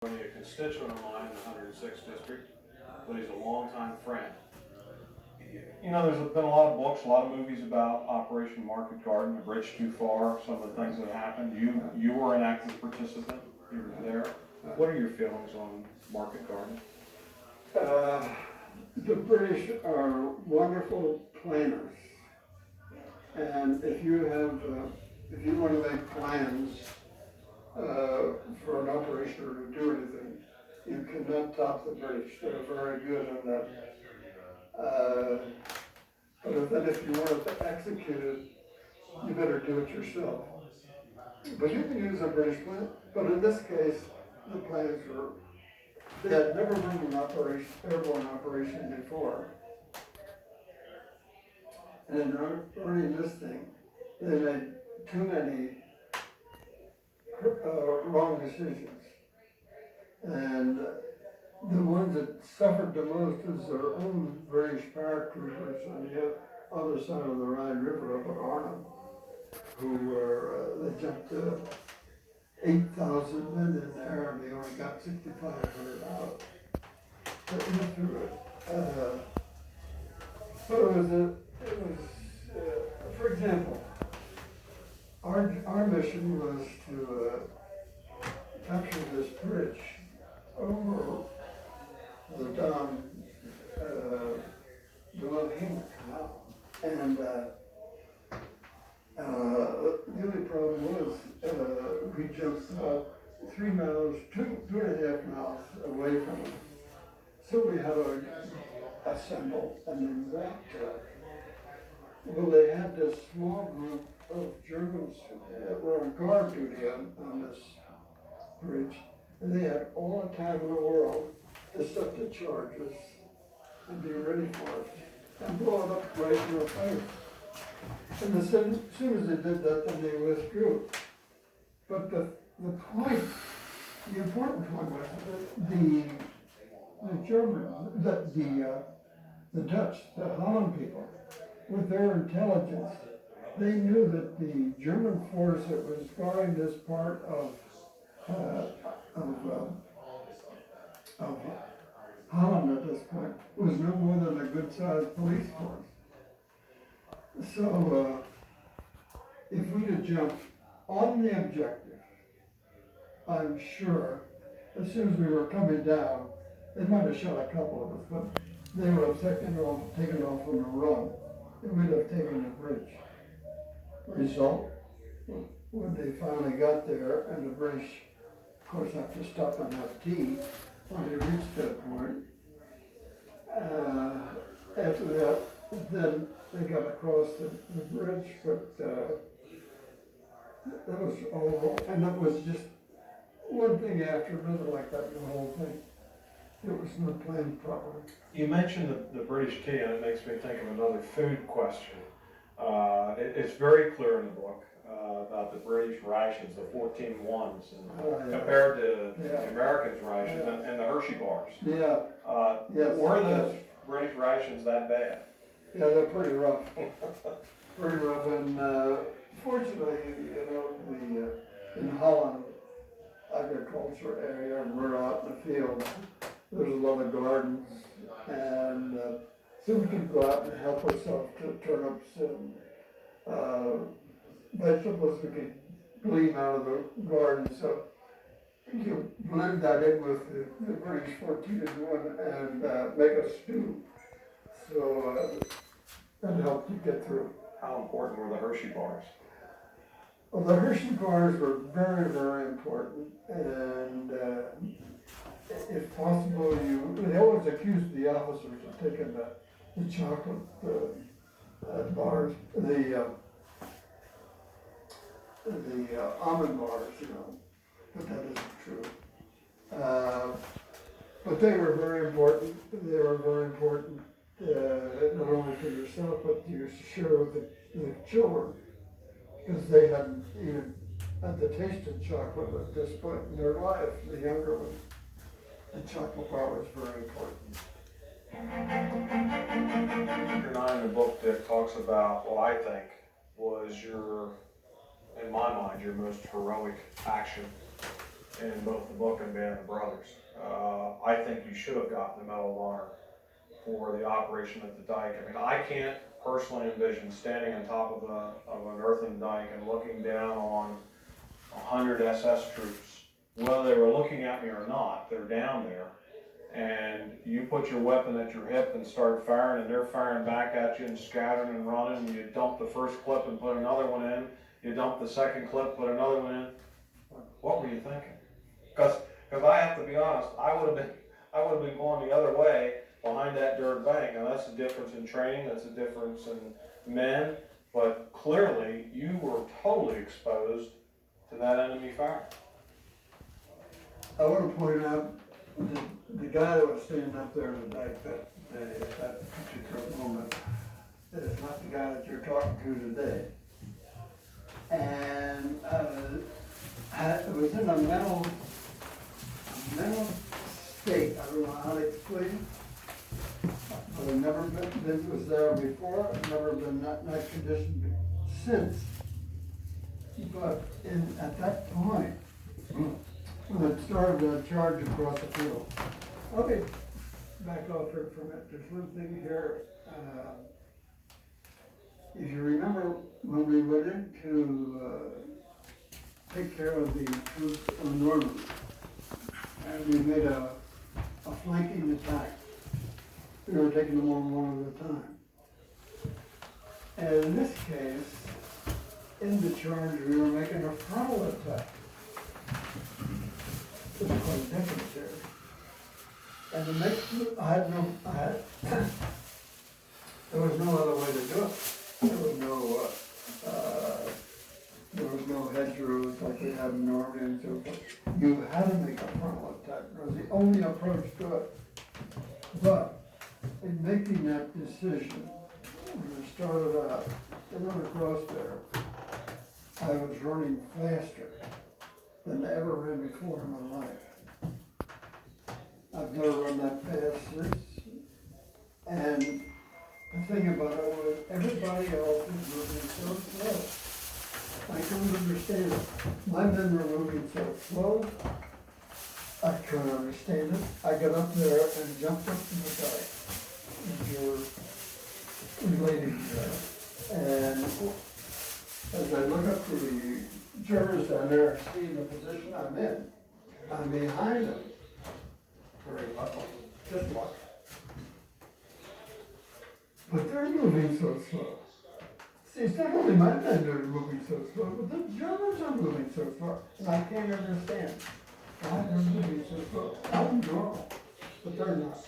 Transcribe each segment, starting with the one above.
A constituent of mine in the 106th district, but he's a longtime friend. You know, there's been a lot of books, a lot of movies about Operation Market Garden, The Bridge Too Far, some of the things that happened. You were an active participant. You were there. What are your feelings on Market Garden? The British are wonderful planners, and if you want to make plans for an operation or to do anything, you cannot top the British. They're very good at that. But then if you want to execute it, you better do it yourself. But you can use a British plan. But in this case, the plans were, they had never run an airborne operation before. And in running this thing, they made too many wrong decisions. And the ones that suffered the most is their own British paratroopers on the other side of the Rhine River up at Arnhem, who were, they jumped 8,000 men in there and they only got 6,500 out. But through it. So for example, our mission was to capture this bridge over the Lothian Canal. And the only problem was we jumped 3 miles, two and a half miles away from it. So we had to assemble an exact track. Well, they had this small group of Germans that were on guard duty on this bridge, and they had all the time in the world to set the charges and be ready for it and blow it up right in the face. And as soon as they did that, then they withdrew. But the important point was that the Dutch, the Holland people, with their intelligence, they knew that the German force that was guarding this part of Holland at this point was no more than a good-sized police force. So if we'd have jumped on the objective, I'm sure as soon as we were coming down, they might have shot a couple of us, but they would have taken off on the run, and we'd have taken the bridge. Result, when they finally got there, and the British, of course, have to stop on that T when they reached that point. After that, then they got across the bridge, but that was all, and that was just one thing after another like that, the whole thing. It was not planned properly. You mentioned the British tea, and it makes me think of another food question. It's very clear in the book about the British rations, the 14 ones, and compared to the Americans' rations and the Hershey bars. Yeah. Were the British rations that bad? Yeah, they're pretty rough. Pretty rough, and fortunately, in Holland, agriculture area, and we're out in the field. There's a lot of gardens, and so we can go out and help ourselves to turnips and vegetables we can glean out of the garden. So you blend that in with the British 14-1 and make a stew. So that helped you get through. How important were the Hershey bars? Well, the Hershey bars were very, very important, and if possible, they always accused the officers of taking the chocolate bars, the almond bars, but that isn't true. But they were very important. They were very important not only for yourself, but to share with the children, because they hadn't even had the taste of chocolate at this point in their life, the younger ones. The chocolate bar was very important. Chapter 9 in the book that talks about what I think was in my mind, your most heroic action in both the book and Band of Brothers. I think you should have gotten the Medal of Honor for the operation at the dike. I mean, I can't personally envision standing on top of an earthen dike and looking down on 100 SS troops, whether they were looking at me or not. They're down there, and you put your weapon at your hip and start firing, and they're firing back at you and scattering and running, and you dump the first clip and put another one in, you dump the second clip, put another one in. What were you thinking? Because I have to be honest, I would have been going the other way behind that dirt bank. Now that's the difference in training, that's the difference in men, but clearly you were totally exposed to that enemy fire. I want to point out the guy that was standing up there in the dike that particular moment is not the guy that you're talking to today. And it was in a mental state. I don't know how to explain it. I've never been was there before. I've never been in that condition since. But at that point, when it started to charge across the field, okay, back off here for a minute. There's one thing here. If you remember when we went in to take care of the troops on Normandy, and we made a flanking attack. We were taking them on one at a time. And in this case, in the charge, we were making a frontal attack. There's quite a difference there. And the next, there was no other way to do it. There was no hedgerows like we have in Normandy and so forth. You had to make a frontal attack. It was the only approach to it. But in making that decision, when I started out, to run across there, I was running faster than I ever ran before in my life. I've never run that fast since. And the thing about it was everybody else was moving so slow. I couldn't understand it. My men were moving so slow, I couldn't understand it. I got up there and jumped up to the dike. You're relating there. And as I look up to the Germans down there, seeing the position I'm in, I'm behind them. Very lucky, just luck. But they're moving so slow. See, it's not only my men that are moving so slow, but the Germans are moving so slow. And I can't understand why they're moving so slow. I'm normal, but they're not.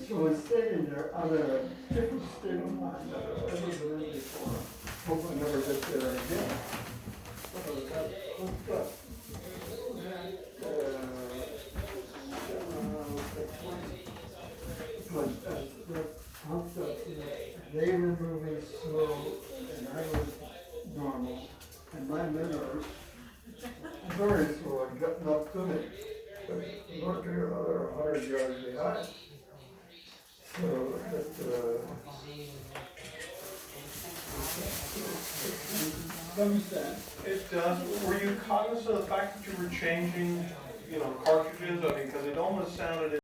So in standing there, I'm in a different state of mind that I've ever been in before. Hope I never get there again. So that's hooked up. But as they're pumped up, they were moving slow and I was normal. And my men are very slow and getting up to me. But look here, another 100 yards behind. So It does. Were you cognizant of the fact that you were changing, cartridges? I mean, because it almost sounded